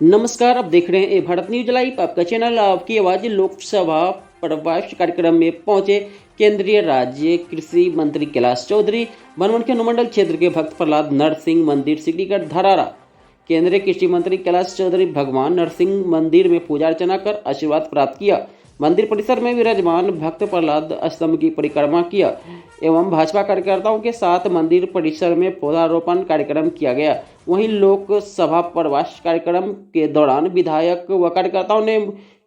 नमस्कार, आप देख रहे हैं भारत न्यूज लाइव। आपका चैनल आपकी आवाज। लोकसभा प्रवास कार्यक्रम में पहुंचे केंद्रीय राज्य कृषि मंत्री कैलाश चौधरी, बनमनखी अनुमंडल क्षेत्र के भक्त प्रहलाद नरसिंह मंदिर सिकरीगढ़ धरारा। केंद्रीय कृषि मंत्री कैलाश चौधरी भगवान नरसिंह मंदिर में पूजा अर्चना कर आशीर्वाद प्राप्त किया। मंदिर परिसर में विराजमान भक्त प्रहलाद स्तंभ की परिक्रमा किया एवं भाजपा कार्यकर्ताओं के साथ मंदिर परिसर में पौधारोपण कार्यक्रम किया गया। वहीं लोकसभा प्रवास कार्यक्रम के दौरान विधायक व कार्यकर्ताओं ने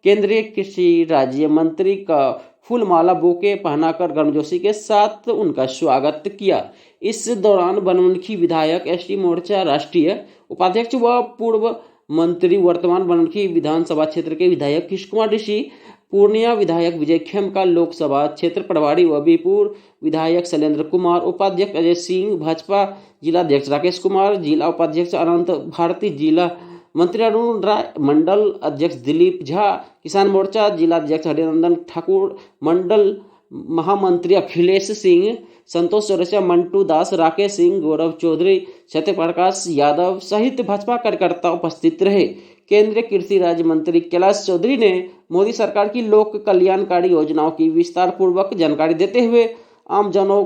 केंद्रीय कृषि राज्य मंत्री का फूलमाला बुके पहनाकर गर्मजोशी के साथ उनका स्वागत किया। इस दौरान बनमनखी विधायक एसटी मोर्चा राष्ट्रीय उपाध्यक्ष व पूर्व मंत्री वर्तमान बनमनखी विधानसभा क्षेत्र के विधायक कृष्ण कुमार ऋषि, पूर्णिया विधायक विजय खेमका, लोकसभा क्षेत्र प्रभारी व बीपुर विधायक शैलेंद्र कुमार, उपाध्यक्ष अजय सिंह, भाजपा जिलाध्यक्ष राकेश कुमार, जिला उपाध्यक्ष अनंत भारती, जिला मंत्री अरुण राय, मंडल अध्यक्ष दिलीप झा, किसान मोर्चा जिलाध्यक्ष हरिनंदन ठाकुर, मंडल महामंत्री अखिलेश सिंह, संतोष चौरसिया, मंटू दास, राकेश सिंह, गौरव चौधरी, सत्यप्रकाश यादव सहित भाजपा कार्यकर्ता उपस्थित रहे। केंद्रीय कृषि राज्य मंत्री कैलाश चौधरी ने मोदी सरकार की लोक कल्याणकारी योजनाओं की विस्तार पूर्वक जानकारी देते हुए आमजनों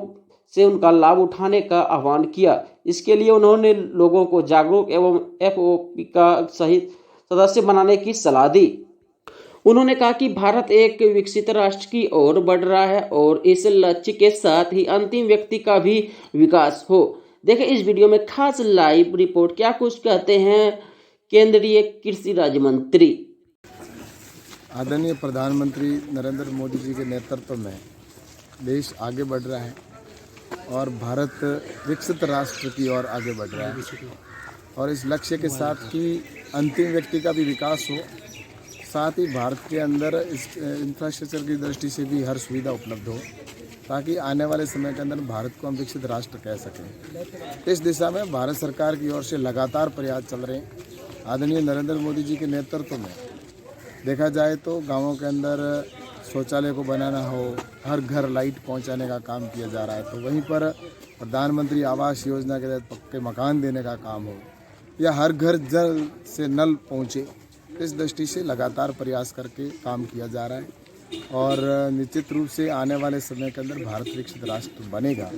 से उनका लाभ उठाने का आह्वान किया। इसके लिए उन्होंने लोगों को जागरूक एवं एफओपी का सहित सदस्य बनाने की सलाह दी। उन्होंने कहा कि भारत एक विकसित राष्ट्र की ओर बढ़ रहा है और इस लक्ष्य के साथ ही अंतिम व्यक्ति का भी विकास हो। देखें इस वीडियो में खास लाइव रिपोर्ट। क्या कुछ कहते हैं केंद्रीय कृषि राज्य मंत्री। आदरणीय प्रधानमंत्री नरेंद्र मोदी जी के नेतृत्व में देश आगे बढ़ रहा है और भारत विकसित राष्ट्र की ओर आगे बढ़ रहा है और इस लक्ष्य के साथ कि अंतिम व्यक्ति का भी विकास हो, साथ ही भारत के अंदर इस इंफ्रास्ट्रक्चर की दृष्टि से भी हर सुविधा उपलब्ध हो ताकि आने वाले समय के अंदर भारत को हम विकसित राष्ट्र कह सकें। इस दिशा में भारत सरकार की ओर से लगातार प्रयास चल रहे हैं। आदरणीय नरेंद्र मोदी जी के नेतृत्व में देखा जाए तो गांवों के अंदर शौचालय को बनाना हो, हर घर लाइट पहुंचाने का काम किया जा रहा है, तो वहीं पर प्रधानमंत्री आवास योजना के तहत पक्के मकान देने का काम हो या हर घर जल से नल पहुंचे, इस दृष्टि से लगातार प्रयास करके काम किया जा रहा है और निश्चित रूप से आने वाले समय के अंदर भारत विकसित राष्ट्र बनेगा।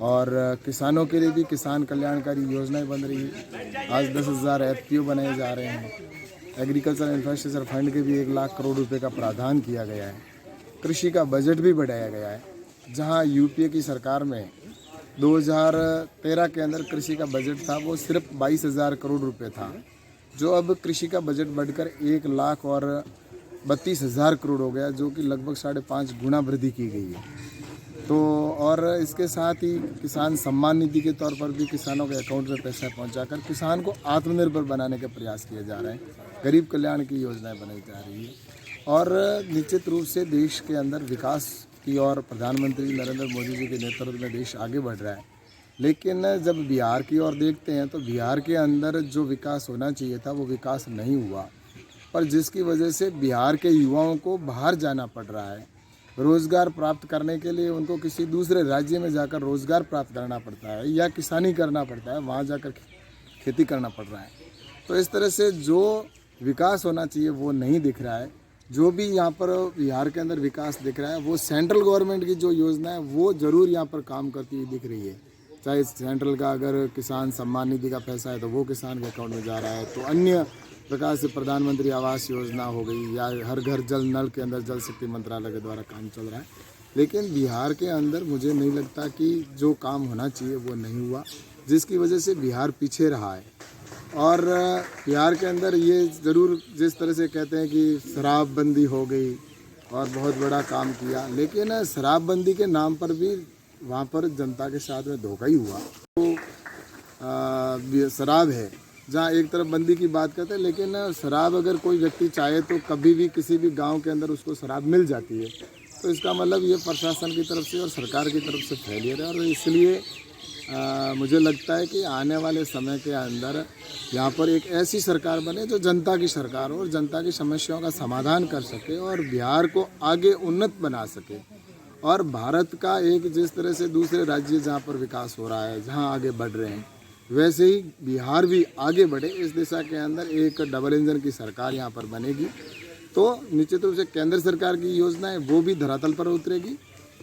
और किसानों के लिए भी किसान कल्याणकारी योजनाएं बन रही है। आज 10,000 एफपीओ बनाए जा रहे हैं। एग्रीकल्चर इंफ्रास्ट्रक्चर फंड के भी 1 लाख करोड़ रुपए का प्रावधान किया गया है। कृषि का बजट भी बढ़ाया गया है, जहां यूपीए की सरकार में 2013 के अंदर कृषि का बजट था वो सिर्फ 22,000 करोड़ रुपए था, जो अब कृषि का बजट बढ़कर 1 लाख और 32,000 करोड़ हो गया, जो कि लगभग 5.5 गुना वृद्धि की गई है। तो और इसके साथ ही किसान सम्मान निधि के तौर पर भी किसानों के अकाउंट में पैसा पहुंचाकर किसान को आत्मनिर्भर बनाने के प्रयास किए जा रहे हैं। गरीब कल्याण की योजनाएं बनाई जा रही है और निश्चित रूप से देश के अंदर विकास की ओर प्रधानमंत्री नरेंद्र मोदी जी के नेतृत्व में देश आगे बढ़ रहा है। लेकिन जब बिहार की ओर देखते हैं तो बिहार के अंदर जो विकास होना चाहिए था वो विकास नहीं हुआ, पर जिसकी वजह से बिहार के युवाओं को बाहर जाना पड़ रहा है। रोज़गार प्राप्त करने के लिए उनको किसी दूसरे राज्य में जाकर रोज़गार प्राप्त करना पड़ता है या किसानी करना पड़ता है, वहाँ जाकर खेती करना पड़ रहा है। तो इस तरह से जो विकास होना चाहिए वो नहीं दिख रहा है। जो भी यहाँ पर बिहार के अंदर विकास दिख रहा है वो सेंट्रल गवर्नमेंट की जो योजना है वो ज़रूर यहाँ पर काम करती हुई दिख रही है। चाहे सेंट्रल का अगर किसान सम्मान निधि का पैसा है तो वो किसान के अकाउंट में जा रहा है, तो अन्य प्रकार से प्रधानमंत्री आवास योजना हो गई या हर घर जल नल के अंदर जल शक्ति मंत्रालय के द्वारा काम चल रहा है। लेकिन बिहार के अंदर मुझे नहीं लगता कि जो काम होना चाहिए वो नहीं हुआ, जिसकी वजह से बिहार पीछे रहा है। और बिहार के अंदर ये ज़रूर जिस तरह से कहते हैं कि शराबबंदी हो गई और बहुत बड़ा काम किया, लेकिन शराबबंदी के नाम पर भी वहाँ पर जनता के साथ में धोखा ही हुआ। तो शराब है जहाँ एक तरफ बंदी की बात करते हैं, लेकिन शराब अगर कोई व्यक्ति चाहे तो कभी भी किसी भी गांव के अंदर उसको शराब मिल जाती है। तो इसका मतलब ये प्रशासन की तरफ से और सरकार की तरफ से फेलियर है और इसलिए मुझे लगता है कि आने वाले समय के अंदर यहाँ पर एक ऐसी सरकार बने जो जनता की सरकार हो और जनता की समस्याओं का समाधान कर सके और बिहार को आगे उन्नत बना सके। और भारत का एक जिस तरह से दूसरे राज्य जहाँ पर विकास हो रहा है, जहाँ आगे बढ़ रहे हैं, वैसे ही बिहार भी आगे बढ़े इस दिशा के अंदर एक डबल इंजन की सरकार यहाँ पर बनेगी, तो निश्चित रूप से केंद्र सरकार की योजनाएं वो भी धरातल पर उतरेगी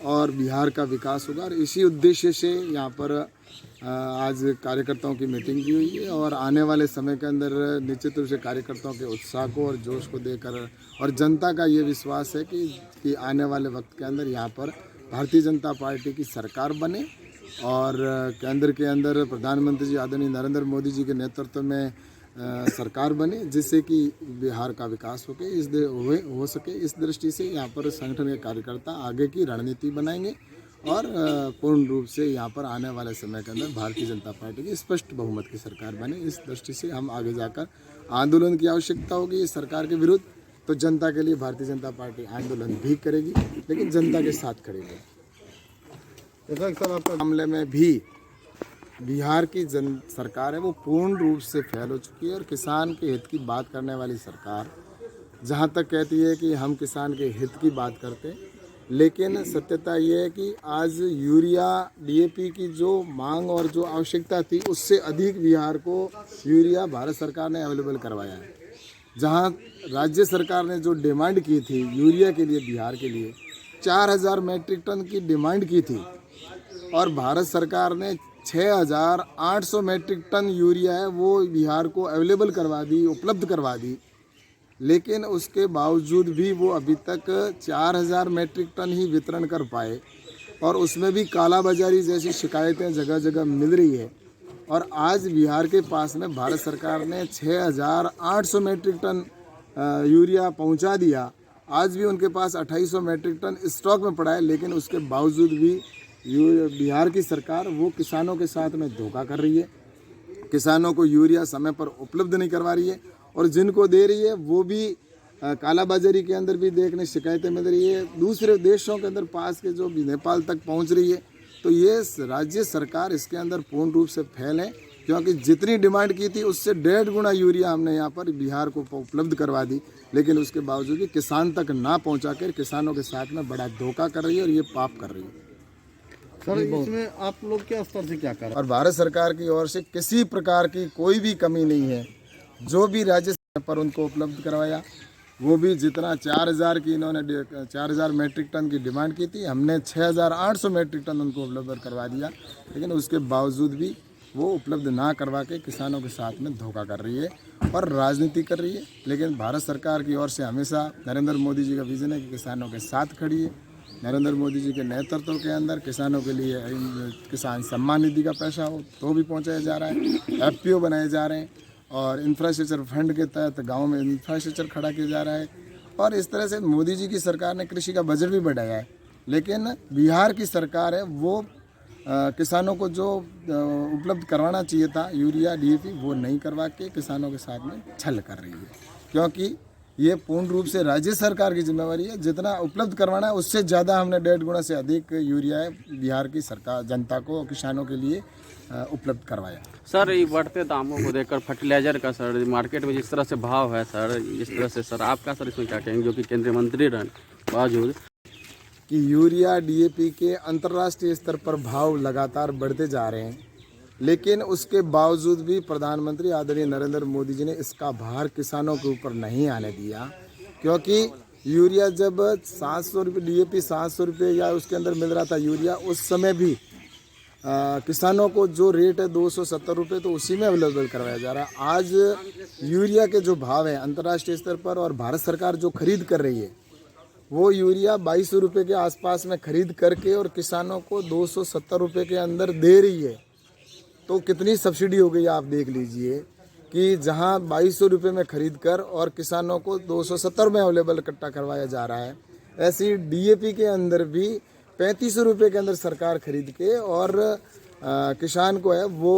और बिहार का विकास होगा। और इसी उद्देश्य से यहाँ पर आज कार्यकर्ताओं की मीटिंग की हुई है और आने वाले समय के अंदर निश्चित रूप से कार्यकर्ताओं के उत्साह को और जोश को देकर और जनता का ये विश्वास है कि आने वाले वक्त के अंदर यहाँ पर भारतीय जनता पार्टी की सरकार बने और केंद्र के अंदर प्रधानमंत्री जी आदरणीय नरेंद्र मोदी जी के नेतृत्व में सरकार बने, जिससे कि बिहार का विकास हो सके। इस दृष्टि से यहाँ पर संगठन के कार्यकर्ता आगे की रणनीति बनाएंगे और पूर्ण रूप से यहाँ पर आने वाले समय के अंदर भारतीय जनता पार्टी की स्पष्ट बहुमत की सरकार बने। इस दृष्टि से हम आगे जाकर आंदोलन की आवश्यकता होगी इस सरकार के विरुद्ध, तो जनता के लिए भारतीय जनता पार्टी आंदोलन भी करेगी, लेकिन जनता के साथ खड़ी रहेगी। मामले में भी बिहार की सरकार है वो पूर्ण रूप से फेल हो चुकी है और किसान के हित की बात करने वाली सरकार जहाँ तक कहती है कि हम किसान के हित की बात करते हैं, लेकिन सत्यता ये है कि आज यूरिया डीएपी की जो मांग और जो आवश्यकता थी उससे अधिक बिहार को यूरिया भारत सरकार ने अवेलेबल करवाया है। जहाँ राज्य सरकार ने जो डिमांड की थी यूरिया के लिए बिहार के लिए 4000 मैट्रिक टन की डिमांड की थी और भारत सरकार ने 6800 मैट्रिक टन यूरिया है वो बिहार को अवेलेबल करवा दी, उपलब्ध करवा दी, लेकिन उसके बावजूद भी वो अभी तक 4000 मैट्रिक टन ही वितरण कर पाए और उसमें भी कालाबाजारी जैसी शिकायतें जगह जगह मिल रही है। और आज बिहार के पास में भारत सरकार ने 6800 मैट्रिक टन यूरिया पहुंचा दिया। आज भी उनके पास 2800 मैट्रिक टन स्टॉक में पड़ा है, लेकिन उसके बावजूद भी बिहार की सरकार वो किसानों के साथ में धोखा कर रही है, किसानों को यूरिया समय पर उपलब्ध नहीं करवा रही है और जिनको दे रही है वो भी कालाबाजारी के अंदर भी देखने शिकायतें मिल रही है, दूसरे देशों के अंदर पास के जो भी नेपाल तक पहुंच रही है। तो ये राज्य सरकार इसके अंदर पूर्ण रूप से फेल है, क्योंकि जितनी डिमांड की थी उससे 1.5 गुना यूरिया हमने यहाँ पर बिहार को उपलब्ध करवा दी, लेकिन उसके बावजूद भी किसान तक ना पहुँचा कर किसानों के साथ में बड़ा धोखा कर रही है और ये पाप कर रही है। सर, इसमें आप लोग क्या स्तर से क्या कर रहे हैं? और भारत सरकार की ओर से किसी प्रकार की कोई भी कमी नहीं है, जो भी राज्य पर उनको उपलब्ध करवाया वो भी जितना 4000 की इन्होंने 4000 मैट्रिक टन की डिमांड की थी, हमने 6800 मैट्रिक टन उनको उपलब्ध करवा दिया, लेकिन उसके बावजूद भी वो उपलब्ध ना करवा के किसानों के साथ में धोखा कर रही है और राजनीति कर रही है। लेकिन भारत सरकार की ओर से हमेशा नरेंद्र मोदी जी का विजन है कि किसानों के साथ खड़ी है। नरेंद्र मोदी जी के नेतृत्व के अंदर किसानों के लिए किसान सम्मान निधि का पैसा हो तो भी पहुंचाया जा रहा है, एफपीओ बनाए जा रहे हैं और इंफ्रास्ट्रक्चर फंड के तहत गांव में इंफ्रास्ट्रक्चर खड़ा किया जा रहा है। और इस तरह से मोदी जी की सरकार ने कृषि का बजट भी बढ़ाया है, लेकिन बिहार की सरकार है वो किसानों को जो उपलब्ध करवाना चाहिए था यूरिया डीएपी वो नहीं करवा के किसानों के साथ में छल कर रही है, क्योंकि ये पूर्ण रूप से राज्य सरकार की जिम्मेवारी है। जितना उपलब्ध करवाना है उससे ज़्यादा हमने 1.5 गुना से अधिक यूरिया है बिहार की सरकार जनता को किसानों के लिए उपलब्ध करवाया। सर, ये बढ़ते दामों को देखकर फर्टिलाइजर का सर मार्केट में जिस तरह से भाव है सर, इस तरह से सर आपका सर इसमें क्या कहेंगे, जो कि केंद्रीय मंत्री रहने बावजूद कि यूरिया डीएपी के अंतर्राष्ट्रीय स्तर पर भाव लगातार बढ़ते जा रहे हैं, लेकिन उसके बावजूद भी प्रधानमंत्री आदरणीय नरेंद्र मोदी जी ने इसका भार किसानों के ऊपर नहीं आने दिया, क्योंकि यूरिया जब 700 रुपये डीएपी 700 रुपये या उसके अंदर मिल रहा था यूरिया, उस समय भी किसानों को जो रेट है 270 रुपये तो उसी में अवेलेबल करवाया जा रहा है। आज यूरिया के जो भाव है अंतर्राष्ट्रीय स्तर पर और भारत सरकार जो खरीद कर रही है वो यूरिया 2200 रुपये के आसपास में खरीद करके और किसानों को 270 रुपये के अंदर दे रही है। तो कितनी सब्सिडी हो गई आप देख लीजिए कि जहां 2200 रुपये में खरीद कर और किसानों को 270 में अवेलेबल इकट्ठा करवाया जा रहा है। ऐसी डीएपी के अंदर भी 3500 रुपये के अंदर सरकार खरीद के और किसान को है वो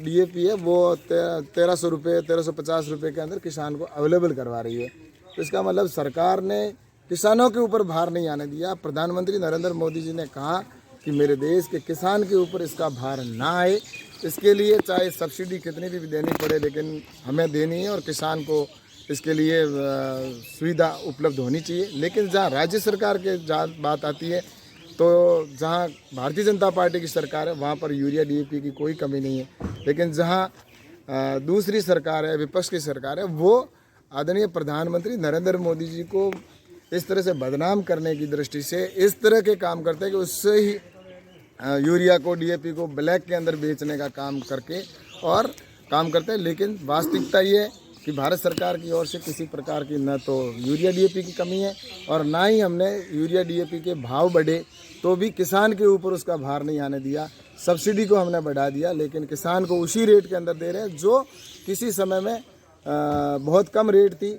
डीएपी है वो 1300 रुपये 1350 रुपये के अंदर किसान को अवेलेबल करवा रही है। तो इसका मतलब सरकार ने किसानों के ऊपर भार नहीं आने दिया। प्रधानमंत्री नरेंद्र मोदी जी ने कहा कि मेरे देश के किसान के ऊपर इसका भार ना आए, इसके लिए चाहे सब्सिडी कितनी भी देनी पड़े लेकिन हमें देनी है और किसान को इसके लिए सुविधा उपलब्ध होनी चाहिए। लेकिन जहाँ राज्य सरकार के बात आती है तो जहाँ भारतीय जनता पार्टी की सरकार है वहाँ पर यूरिया डीएपी की कोई कमी नहीं है, लेकिन जहाँ दूसरी सरकार है, विपक्ष की सरकार है, वो आदरणीय प्रधानमंत्री नरेंद्र मोदी जी को इस तरह से बदनाम करने की दृष्टि से इस तरह के काम करते हैं कि उससे ही यूरिया को, डीएपी को ब्लैक के अंदर बेचने का काम करके और काम करते हैं। लेकिन वास्तविकता ये है कि भारत सरकार की ओर से किसी प्रकार की न तो यूरिया डीएपी की कमी है और ना ही हमने यूरिया डीएपी के भाव बढ़े तो भी किसान के ऊपर उसका भार नहीं आने दिया। सब्सिडी को हमने बढ़ा दिया, लेकिन किसान को उसी रेट के अंदर दे रहे हैं जो किसी समय में बहुत कम रेट थी।